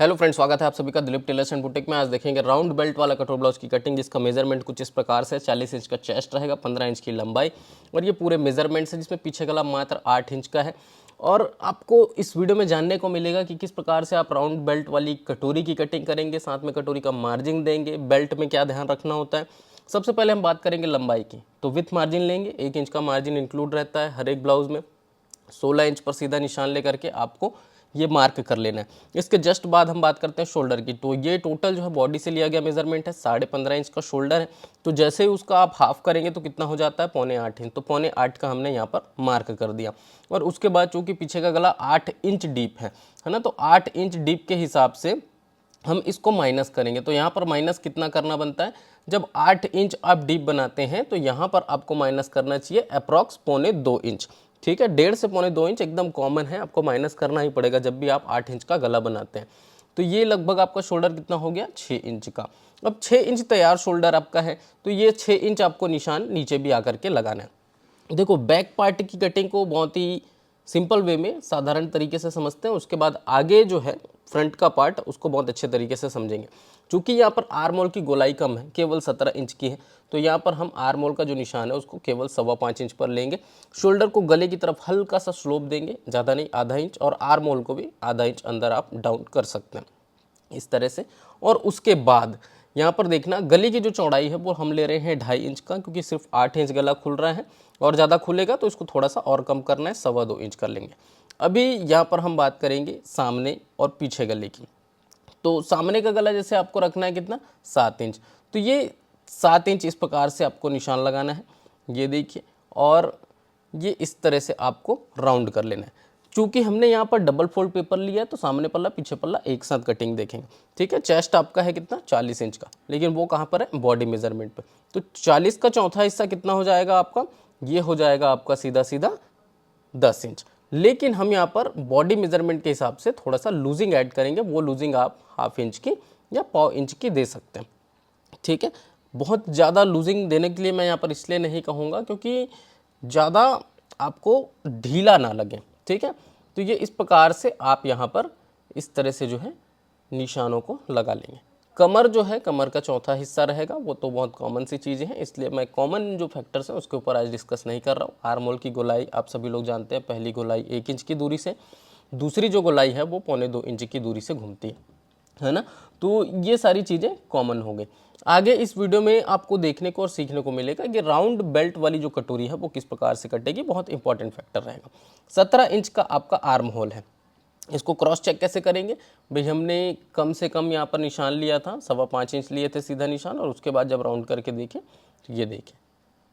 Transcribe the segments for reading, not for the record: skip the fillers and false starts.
Hello friends, स्वागत है आप सभी का दिलीप टेलर्स एंड बुटीक में। आज देखेंगे राउंड बेल्ट वाला कटोर ब्लाउज की कटिंग, जिसका मेजरमेंट कुछ इस प्रकार से 40 इंच का चेस्ट रहेगा, 15 इंच की लंबाई और ये पूरे मेजरमेंट से, जिसमें पीछे गला मात्र 8 इंच का है। और आपको इस वीडियो में जानने को मिलेगा कि किस प्रकार से आप राउंड बेल्ट वाली कटोरी की कटिंग करेंगे, साथ में कटोरी का मार्जिन देंगे, बेल्ट में क्या ध्यान रखना होता है। सबसे पहले हम बात करेंगे लंबाई की, तो विथ मार्जिन लेंगे। 1 इंच का मार्जिन इंक्लूड रहता है हर एक ब्लाउज में। 16 इंच पर सीधा निशान लेकर के आपको ये मार्क कर लेना है। इसके जस्ट बाद हम बात करते हैं शोल्डर की। तो ये टोटल जो है बॉडी से लिया गया मेजरमेंट है, 15.5 इंच का शोल्डर है। तो जैसे ही उसका आप हाफ करेंगे तो कितना हो जाता है, 7.25 इंच। तो 7.25 का हमने यहाँ पर मार्क कर दिया। और उसके बाद चूंकि पीछे का गला 8 इंच डीप है ना, तो 8 इंच डीप के हिसाब से हम इसको माइनस करेंगे। तो यहाँ पर माइनस कितना करना बनता है, जब 8 इंच आप डीप बनाते हैं तो यहाँ पर आपको माइनस करना चाहिए अप्रॉक्स 1.25 इंच। ठीक है, 1.5 से 1.25 इंच एकदम कॉमन है, आपको माइनस करना ही पड़ेगा जब भी आप 8 इंच का गला बनाते हैं। तो ये लगभग आपका शोल्डर कितना हो गया, 6 इंच का। अब 6 इंच तैयार शोल्डर आपका है, तो ये 6 इंच आपको निशान नीचे भी आकर के लगाना है। देखो, बैक पार्ट की कटिंग को बहुत ही सिंपल वे में साधारण तरीके से समझते हैं, उसके बाद आगे जो है फ्रंट का पार्ट उसको बहुत अच्छे तरीके से समझेंगे। चूंकि यहाँ पर आर्म होल की गोलाई कम है, केवल 17 इंच की है, तो यहाँ पर हम आर्म होल का जो निशान है उसको केवल 5.25 इंच पर लेंगे। शोल्डर को गले की तरफ हल्का सा स्लोप देंगे, ज़्यादा नहीं, आधा इंच, और आर्म होल को भी आधा इंच अंदर आप डाउन कर सकते हैं इस तरह से। और उसके बाद यहाँ पर देखना, गले की जो चौड़ाई है वो हम ले रहे हैं 2.5 इंच का, क्योंकि सिर्फ 8 इंच गला खुल रहा है और ज़्यादा खुलेगा तो इसको थोड़ा सा और कम करना है, 2.25 इंच कर लेंगे। अभी यहाँ पर हम बात करेंगे सामने और पीछे गले की। तो सामने का गला जैसे आपको रखना है कितना, 7 इंच। तो ये 7 इंच इस प्रकार से आपको निशान लगाना है, ये देखिए। और ये इस तरह से आपको राउंड कर लेना है। चूंकि हमने यहाँ पर डबल फोल्ड पेपर लिया है तो सामने पल्ला पीछे पल्ला एक साथ कटिंग देखेंगे। ठीक है, चेस्ट आपका है कितना, 40 इंच का, लेकिन वो कहाँ पर है, बॉडी मेजरमेंट पे। तो 40 का चौथा हिस्सा कितना हो जाएगा आपका, ये हो जाएगा आपका सीधा सीधा 10 इंच। लेकिन हम यहाँ पर बॉडी मेजरमेंट के हिसाब से थोड़ा सा लूजिंग ऐड करेंगे, वो लूजिंग आप 1/2 इंच की या 1/4 इंच की दे सकते हैं। ठीक है, बहुत ज़्यादा लूजिंग देने के लिए मैं यहाँ पर इसलिए नहीं कहूँगा क्योंकि ज़्यादा आपको ढीला ना लगे। ठीक है, तो ये इस प्रकार से आप यहाँ पर इस तरह से जो है निशानों को लगा लेंगे। कमर जो है, कमर का चौथा हिस्सा रहेगा, वो तो बहुत कॉमन सी चीज़ें हैं, इसलिए मैं कॉमन जो फैक्टर्स हैं उसके ऊपर आज डिस्कस नहीं कर रहा हूँ। आर्म होल की गोलाई आप सभी लोग जानते हैं, पहली गोलाई 1 इंच की दूरी से, दूसरी जो गोलाई है वो 1.25 इंच की दूरी से घूमती है ना। तो ये सारी चीज़ें कॉमन हो गई। आगे इस वीडियो में आपको देखने को और सीखने को मिलेगा कि राउंड बेल्ट वाली जो कटोरी है वो किस प्रकार से कटेगी, बहुत इंपॉर्टेंट फैक्टर रहेगा। 17 इंच का आपका आर्म होल है, इसको क्रॉस चेक कैसे करेंगे भाई, हमने कम से कम यहाँ पर निशान लिया था, 5.25 इंच लिए थे सीधा निशान, और उसके बाद जब राउंड करके देखें तो ये देखें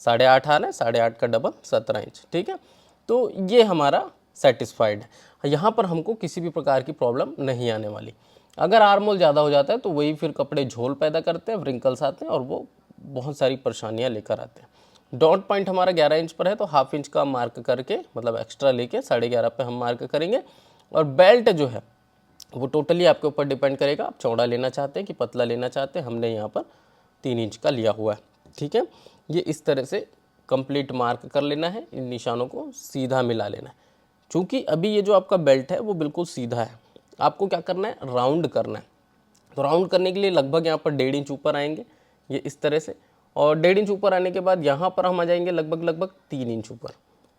8.5 आ रहा है, 8.5 का डबल 17 इंच। ठीक है, तो ये हमारा सेटिस्फाइड है, यहाँ पर हमको किसी भी प्रकार की प्रॉब्लम नहीं आने वाली। अगर आर्म होल ज़्यादा हो जाता है तो वही फिर कपड़े झोल पैदा करते हैं, व्रिंकल्स आते हैं और वो बहुत सारी परेशानियाँ लेकर आते हैं। डॉट पॉइंट हमारा 11 इंच पर है, तो 1/2 इंच का मार्क करके, मतलब एक्स्ट्रा लेके 11.5 पे हम मार्क करेंगे। और बेल्ट जो है वो टोटली आपके ऊपर डिपेंड करेगा, आप चौड़ा लेना चाहते हैं कि पतला लेना चाहते हैं। हमने यहाँ पर 3 इंच का लिया हुआ है। ठीक है, ये इस तरह से कंप्लीट मार्क कर लेना है, इन निशानों को सीधा मिला लेना है। चूँकि अभी ये जो आपका बेल्ट है वो बिल्कुल सीधा है, आपको क्या करना है, राउंड करना है। तो राउंड करने के लिए लगभग यहाँ पर 1.5 इंच ऊपर आएंगे, ये इस तरह से। और 1.5 इंच ऊपर आने के बाद यहाँ पर हम आ जाएंगे लगभग 3 इंच ऊपर।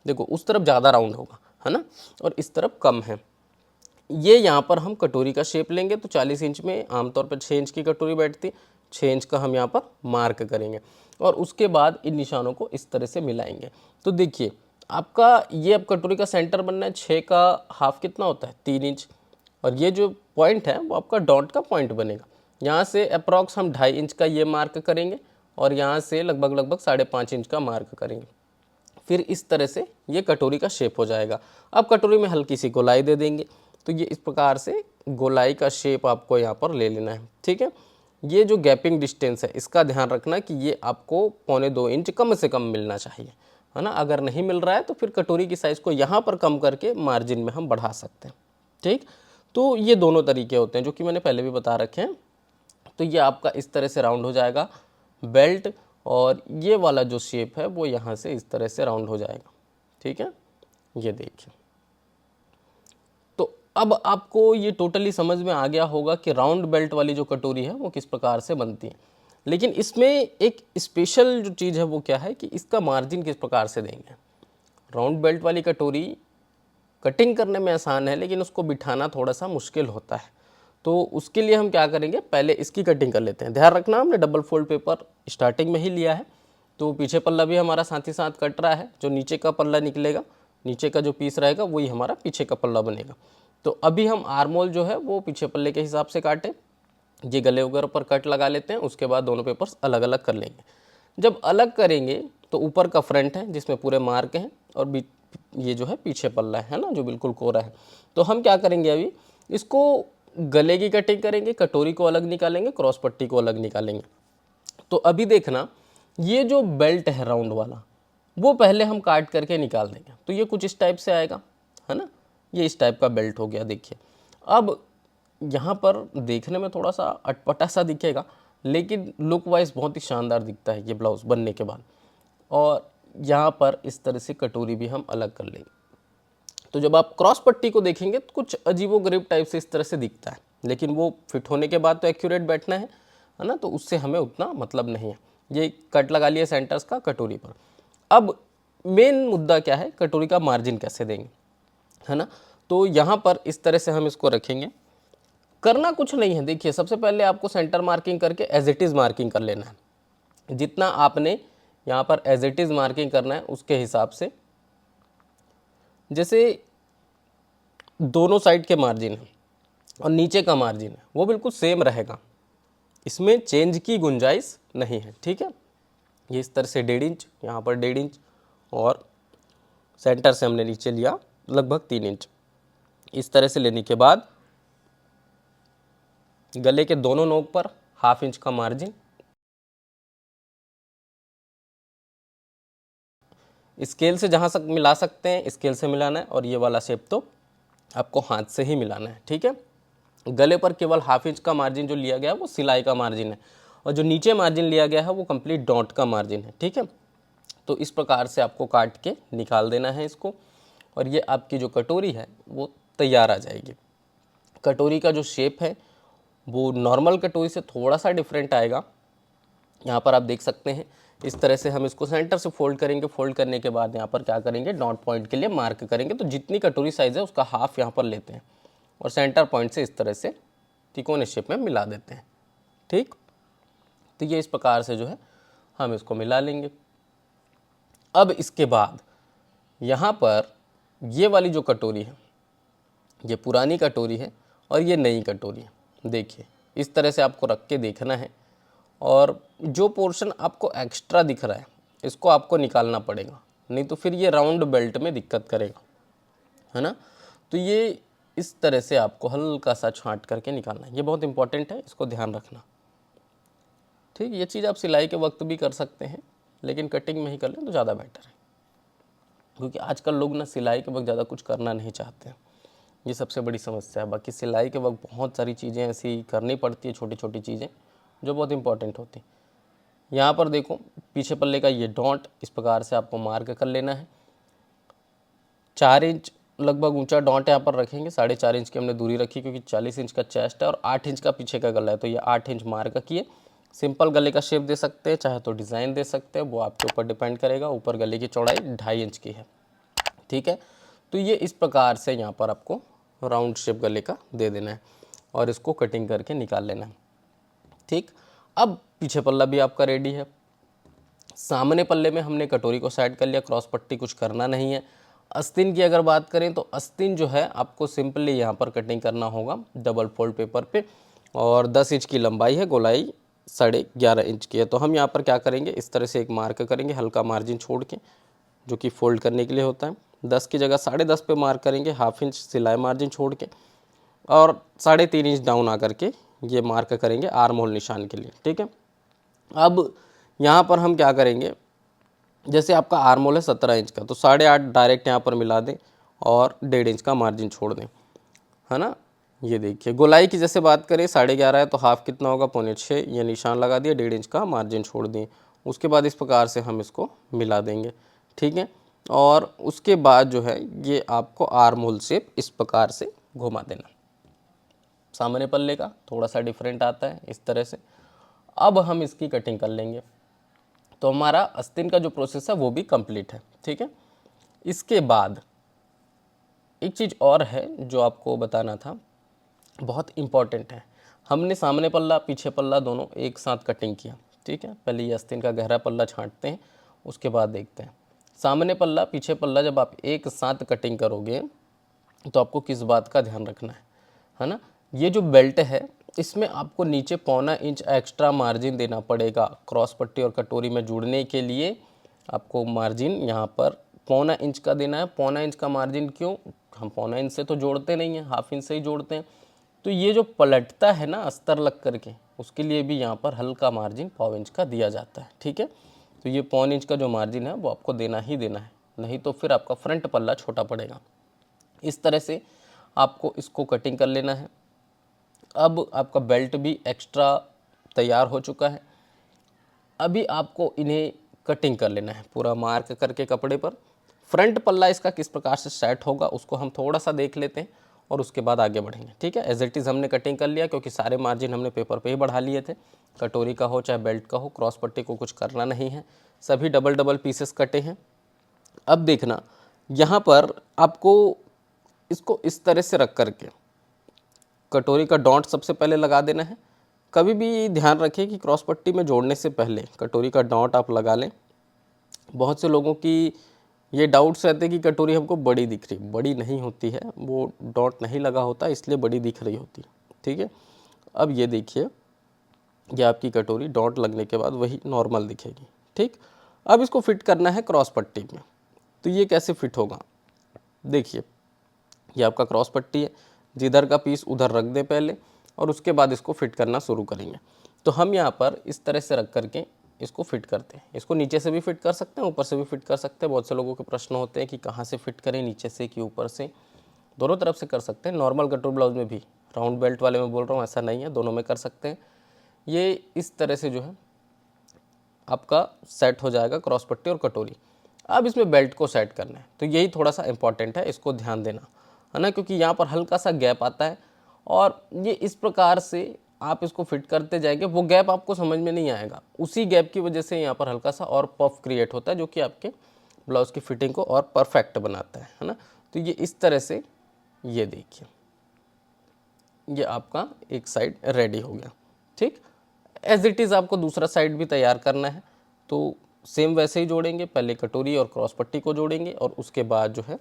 देखो, उस तरफ ज़्यादा राउंड होगा, है ना, और इस तरफ कम है। ये यहाँ पर हम कटोरी का शेप लेंगे, तो 40 इंच में आमतौर पर 6 इंच की कटोरी बैठती, 6 इंच का हम यहाँ पर मार्क करेंगे। और उसके बाद इन निशानों को इस तरह से मिलाएंगे। तो देखिए, आपका ये अब कटोरी का सेंटर बनना है, 6 का हाफ कितना होता है, 3 इंच। और ये जो पॉइंट है वो आपका डॉट का पॉइंट बनेगा। यहाँ से अप्रॉक्स हम 2.5 इंच का ये मार्क करेंगे, और यहाँ से लगभग 5.5 इंच का मार्क करेंगे। फिर इस तरह से ये कटोरी का शेप हो जाएगा। अब कटोरी में हल्की सी गोलाई दे देंगे, तो ये इस प्रकार से गोलाई का शेप आपको यहाँ पर ले लेना है। ठीक है, ये जो गैपिंग डिस्टेंस है इसका ध्यान रखना कि ये आपको 1.25 इंच कम से कम मिलना चाहिए, है ना। अगर नहीं मिल रहा है तो फिर कटोरी की साइज़ को यहाँ पर कम करके मार्जिन में हम बढ़ा सकते हैं। ठीक, तो ये दोनों तरीके होते हैं जो कि मैंने पहले भी बता रखे हैं। तो ये आपका इस तरह से राउंड हो जाएगा बेल्ट, और ये वाला जो शेप है वो यहाँ से इस तरह से राउंड हो जाएगा। ठीक है, ये देखिए। तो अब आपको ये टोटली समझ में आ गया होगा कि राउंड बेल्ट वाली जो कटोरी है वो किस प्रकार से बनती है। लेकिन इसमें एक स्पेशल जो चीज़ है वो क्या है कि इसका मार्जिन किस प्रकार से देंगे। राउंड बेल्ट वाली कटोरी कटिंग करने में आसान है, लेकिन उसको बिठाना थोड़ा सा मुश्किल होता है। तो उसके लिए हम क्या करेंगे, पहले इसकी कटिंग कर लेते हैं। ध्यान रखना हमने डबल फोल्ड पेपर स्टार्टिंग में ही लिया है, तो पीछे पल्ला भी हमारा साथ ही साथ कट रहा है। जो नीचे का पल्ला निकलेगा, नीचे का जो पीस रहेगा वही हमारा पीछे का पल्ला बनेगा। तो अभी हम आर्मोल जो है वो पीछे पल्ले के हिसाब से काटें। ये गले वगैरह पर कट लगा लेते हैं, उसके बाद दोनों पेपर्स अलग अलग कर लेंगे। जब अलग करेंगे तो ऊपर का फ्रंट है जिसमें पूरे मार्क हैं, और ये जो है पीछे पल्ला है ना, जो बिल्कुल कोरा है। तो हम क्या करेंगे, अभी इसको गले की कटिंग करेंगे, कटोरी को अलग निकालेंगे, क्रॉस पट्टी को अलग निकालेंगे। तो अभी देखना, ये जो बेल्ट है राउंड वाला वो पहले हम काट करके निकाल देंगे। तो ये कुछ इस टाइप से आएगा, है ना, ये इस टाइप का बेल्ट हो गया। देखिए अब यहाँ पर देखने में थोड़ा सा अटपटा सा दिखेगा, लेकिन लुक वाइज बहुत ही शानदार दिखता है ये ब्लाउज़ बनने के बाद। और यहाँ पर इस तरह से कटोरी भी हम अलग कर लेंगे। तो जब आप क्रॉस पट्टी को देखेंगे तो कुछ अजीबोगरीब टाइप से इस तरह से दिखता है, लेकिन वो फिट होने के बाद तो एक्यूरेट बैठना है ना, तो उससे हमें उतना मतलब नहीं है। ये कट लगा लिया सेंटर्स का कटोरी पर। अब मेन मुद्दा क्या है, कटोरी का मार्जिन कैसे देंगे, है ना। तो यहाँ पर इस तरह से हम इसको रखेंगे। करना कुछ नहीं है, देखिए सबसे पहले आपको सेंटर मार्किंग करके एज इट इज़ मार्किंग कर लेना है। जितना आपने यहाँ पर एज इट इज़ मार्किंग करना है उसके हिसाब से, जैसे दोनों साइड के मार्जिन है और नीचे का मार्जिन है वो बिल्कुल सेम रहेगा, इसमें चेंज की गुंजाइश नहीं है, ठीक है। ये इस तरह से 1.5 इंच, यहाँ पर 1.5 इंच, और सेंटर से हमने नीचे लिया लगभग 3 इंच। इस तरह से लेने के बाद गले के दोनों नोक पर 1/2 इंच का मार्जिन, स्केल से जहाँ तक मिला सकते हैं स्केल से मिलाना है, और ये वाला शेप तो आपको हाथ से ही मिलाना है, ठीक है। गले पर केवल 1/2 इंच का मार्जिन जो लिया गया है वो सिलाई का मार्जिन है, और जो नीचे मार्जिन लिया गया है वो कंप्लीट डॉट का मार्जिन है, ठीक है। तो इस प्रकार से आपको काट के निकाल देना है इसको, और ये आपकी जो कटोरी है वो तैयार आ जाएगी। कटोरी का जो शेप है वो नॉर्मल कटोरी से थोड़ा सा डिफरेंट आएगा। यहाँ पर आप देख सकते हैं इस तरह से हम इसको सेंटर से फोल्ड करेंगे। फोल्ड करने के बाद यहाँ पर क्या करेंगे, डॉट पॉइंट के लिए मार्क करेंगे। तो जितनी कटोरी साइज़ है उसका हाफ यहाँ पर लेते हैं और सेंटर पॉइंट से इस तरह से तिकोने शेप में मिला देते हैं, ठीक। तो ये इस प्रकार से जो है हम इसको मिला लेंगे। अब इसके बाद यहाँ पर ये वाली जो कटोरी है ये पुरानी कटोरी है और ये नई कटोरी है। देखिए इस तरह से आपको रख के देखना है, और जो पोर्शन आपको एक्स्ट्रा दिख रहा है इसको आपको निकालना पड़ेगा, नहीं तो फिर ये राउंड बेल्ट में दिक्कत करेगा, है ना। तो ये इस तरह से आपको हल्का सा छांट करके निकालना है, ये बहुत इंपॉर्टेंट है, इसको ध्यान रखना, ठीक। ये चीज़ आप सिलाई के वक्त भी कर सकते हैं, लेकिन कटिंग में ही कर लें तो ज़्यादा बेटर है, क्योंकि आजकल लोग ना सिलाई के वक्त ज़्यादा कुछ करना नहीं चाहते हैं, ये सबसे बड़ी समस्या है। बाकी सिलाई के वक्त बहुत सारी चीज़ें ऐसी करनी पड़ती है, छोटी छोटी चीज़ें जो बहुत इंपॉर्टेंट होती हैं। यहाँ पर देखो पीछे पल्ले का ये डॉट इस प्रकार से आपको मार्क कर लेना है। 4 इंच लगभग ऊंचा डॉट यहाँ पर रखेंगे, 4.5 इंच की हमने दूरी रखी क्योंकि 40 इंच का चेस्ट है और 8 इंच का पीछे का गला है, तो ये 8 इंच मार्क किए। सिंपल गले का शेप दे सकते हैं, चाहे तो डिज़ाइन दे सकते हैं, वो आपके ऊपर डिपेंड करेगा। ऊपर गले की चौड़ाई 2.5 इंच की है, ठीक है। तो ये इस प्रकार से यहाँ पर आपको राउंड शेप गले का दे देना है और इसको कटिंग करके निकाल लेना है, ठीक। अब पीछे पल्ला भी आपका रेडी है। सामने पल्ले में हमने कटोरी को साइड कर लिया, क्रॉस पट्टी कुछ करना नहीं है। आस्तीन की अगर बात करें तो आस्तीन जो है आपको सिंपली यहाँ पर कटिंग करना होगा डबल फोल्ड पेपर पे, और 10 इंच की लंबाई है, गोलाई 11.5 इंच की है। तो हम यहाँ पर क्या करेंगे, इस तरह से एक मार्क करेंगे हल्का मार्जिन छोड़ के, जो कि फोल्ड करने के लिए होता है। 10 की जगह 10.5 पे मार्क करेंगे, 1/2 इंच सिलाई मार्जिन छोड़ के, और 3.5 इंच डाउन आकर के ये मार्क करेंगे आर्म होल निशान के लिए, ठीक है। अब यहाँ पर हम क्या करेंगे, जैसे आपका आर्म होल है 17 इंच का, तो 8.5 डायरेक्ट यहाँ पर मिला दें और 1.5 इंच का मार्जिन छोड़ दें, है ना। ये देखिए गोलाई की जैसे बात करें 11.5 है तो हाफ कितना होगा, 5.25, ये निशान लगा दिया, 1.5 इंच का मार्जिन छोड़ दिए। उसके बाद इस प्रकार से हम इसको मिला देंगे, ठीक है। और उसके बाद जो है ये आपको आर्म होल शेप इस प्रकार से घुमा देना। सामने पल्ले का थोड़ा सा डिफरेंट आता है इस तरह से। अब हम इसकी कटिंग कर लेंगे, तो हमारा आस्तीन का जो प्रोसेस है वो भी कंप्लीट है। ठीक है, इसके बाद एक चीज़ और है जो आपको बताना था, बहुत इम्पॉर्टेंट है। हमने सामने पल्ला पीछे पल्ला दोनों एक साथ कटिंग किया। ठीक है, पहले ये आस्तीन का गहरा पल्ला छांटते हैं, उसके बाद देखते हैं सामने पल्ला पीछे पल्ला जब आप एक साथ कटिंग करोगे तो आपको किस बात का ध्यान रखना है ना। ये जो बेल्ट है इसमें आपको नीचे 1.25 इंच एक्स्ट्रा मार्जिन देना पड़ेगा। क्रॉस पट्टी और कटोरी में जुड़ने के लिए आपको मार्जिन यहाँ पर 1.25 इंच का देना है। 1.25 इंच का मार्जिन क्यों? हम 1.25 इंच से तो जोड़ते नहीं हैं, 1/2 इंच से ही जोड़ते हैं। तो ये जो पलटता है ना अस्तर लग करके, उसके लिए भी यहाँ पर हल्का मार्जिन 1/4 इंच का दिया जाता है। ठीक है, तो ये 1/4 इंच का जो मार्जिन है वो आपको देना ही देना है, नहीं तो फिर आपका फ्रंट पल्ला छोटा पड़ेगा। इस तरह से आपको इसको कटिंग कर लेना है। अब आपका बेल्ट भी एक्स्ट्रा तैयार हो चुका है। अभी आपको इन्हें कटिंग कर लेना है पूरा मार्क करके कपड़े पर। फ्रंट पल्ला इसका किस प्रकार से सेट होगा उसको हम थोड़ा सा देख लेते हैं और उसके बाद आगे बढ़ेंगे। ठीक है, एज इट इज़ हमने कटिंग कर लिया क्योंकि सारे मार्जिन हमने पेपर पे ही बढ़ा लिए थे। कटोरी का हो चाहे बेल्ट का हो, क्रॉस पट्टी को कुछ करना नहीं है, सभी डबल डबल पीसेस कटे हैं। अब देखना यहाँ पर आपको इसको इस तरह से रख करके कटोरी का डॉट सबसे पहले लगा देना है। कभी भी ध्यान रखें कि क्रॉस पट्टी में जोड़ने से पहले कटोरी का डॉट आप लगा लें। बहुत से लोगों की ये डाउट्स रहते हैं कि कटोरी हमको बड़ी दिख रही, बड़ी नहीं होती है, वो डॉट नहीं लगा होता इसलिए बड़ी दिख रही होती है। ठीक है, अब ये देखिए, ये आपकी कटोरी डॉट लगने के बाद वही नॉर्मल दिखेगी। ठीक, अब इसको फिट करना है क्रॉस पट्टी में। तो ये कैसे फिट होगा, देखिए ये आपका क्रॉस पट्टी है, जिधर का पीस उधर रख दे पहले और उसके बाद इसको फिट करना शुरू करेंगे। तो हम यहाँ पर इस तरह से रख करके इसको फिट करते हैं। इसको नीचे से भी फिट कर सकते हैं, ऊपर से भी फिट कर सकते हैं। बहुत से लोगों के प्रश्न होते हैं कि कहाँ से फिट करें, नीचे से कि ऊपर से। दोनों तरफ से कर सकते हैं। नॉर्मल कटोरी ब्लाउज में भी, राउंड बेल्ट वाले में बोल रहा हूँ, ऐसा नहीं है, दोनों में कर सकते हैं। ये इस तरह से जो है आपका सेट हो जाएगा क्रॉस पट्टी और कटोरी। अब इसमें बेल्ट को सेट करना है, तो यही थोड़ा सा इंपॉर्टेंट है, इसको ध्यान देना है ना, क्योंकि यहाँ पर हल्का सा गैप आता है और ये इस प्रकार से आप इसको फिट करते जाएंगे, वो गैप आपको समझ में नहीं आएगा। उसी गैप की वजह से यहाँ पर हल्का सा और पफ क्रिएट होता है, जो कि आपके ब्लाउज की फिटिंग को और परफेक्ट बनाता है ना। तो ये इस तरह से, ये देखिए, ये आपका एक साइड रेडी हो गया। ठीक, एज इट इज़ आपको दूसरा साइड भी तैयार करना है, तो सेम वैसे ही जोड़ेंगे। पहले कटोरी और क्रॉस पट्टी को जोड़ेंगे और उसके बाद जो है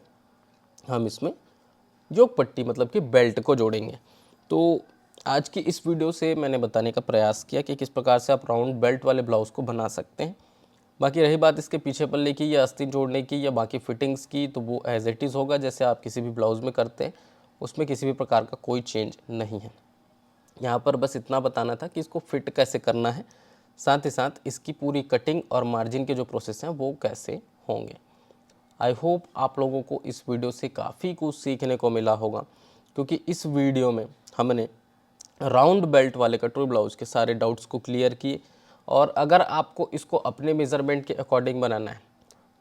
हम इसमें योक पट्टी मतलब कि बेल्ट को जोड़ेंगे। तो आज की इस वीडियो से मैंने बताने का प्रयास किया कि किस प्रकार से आप राउंड बेल्ट वाले ब्लाउज़ को बना सकते हैं। बाकी रही बात इसके पीछे पल्ले की या आस्तीन जोड़ने की या बाकी फिटिंग्स की, तो वो एज इट इज़ होगा जैसे आप किसी भी ब्लाउज़ में करते हैं, उसमें किसी भी प्रकार का कोई चेंज नहीं है। यहाँ पर बस इतना बताना था कि इसको फिट कैसे करना है, साथ ही साथ इसकी पूरी कटिंग और मार्जिन के जो प्रोसेस हैं वो कैसे होंगे। आई होप आप लोगों को इस वीडियो से काफ़ी कुछ सीखने को मिला होगा, क्योंकि इस वीडियो में हमने राउंड बेल्ट वाले कटोरी ब्लाउज के सारे डाउट्स को क्लियर किए। और अगर आपको इसको अपने मेज़रमेंट के अकॉर्डिंग बनाना है,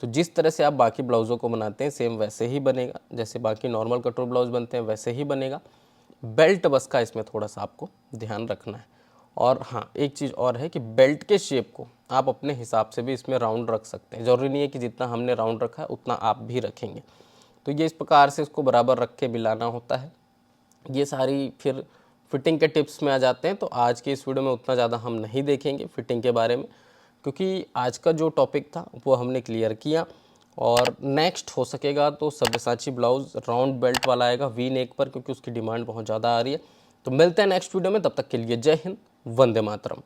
तो जिस तरह से आप बाकी ब्लाउज़ों को बनाते हैं सेम वैसे ही बनेगा, जैसे बाकी नॉर्मल कटोरी ब्लाउज बनते हैं वैसे ही बनेगा। बेल्ट बस का इसमें थोड़ा सा आपको ध्यान रखना है। और हाँ, एक चीज़ और है कि बेल्ट के शेप को आप अपने हिसाब से भी इसमें राउंड रख सकते हैं। ज़रूरी नहीं है कि जितना हमने राउंड रखा है उतना आप भी रखेंगे। तो ये इस प्रकार से इसको बराबर रख के मिलाना होता है। ये सारी फिर फिटिंग के टिप्स में आ जाते हैं। तो आज के इस वीडियो में उतना ज़्यादा हम नहीं देखेंगे फिटिंग के बारे में, क्योंकि आज का जो टॉपिक था वो हमने क्लियर किया। और नेक्स्ट हो सकेगा तो सब्यसाची ब्लाउज़ राउंड बेल्ट वाला आएगा वी नेक पर, क्योंकि उसकी डिमांड बहुत ज़्यादा आ रही है। तो मिलते हैं नेक्स्ट वीडियो में, तब तक के लिए जय हिंद, वंदे मातरम।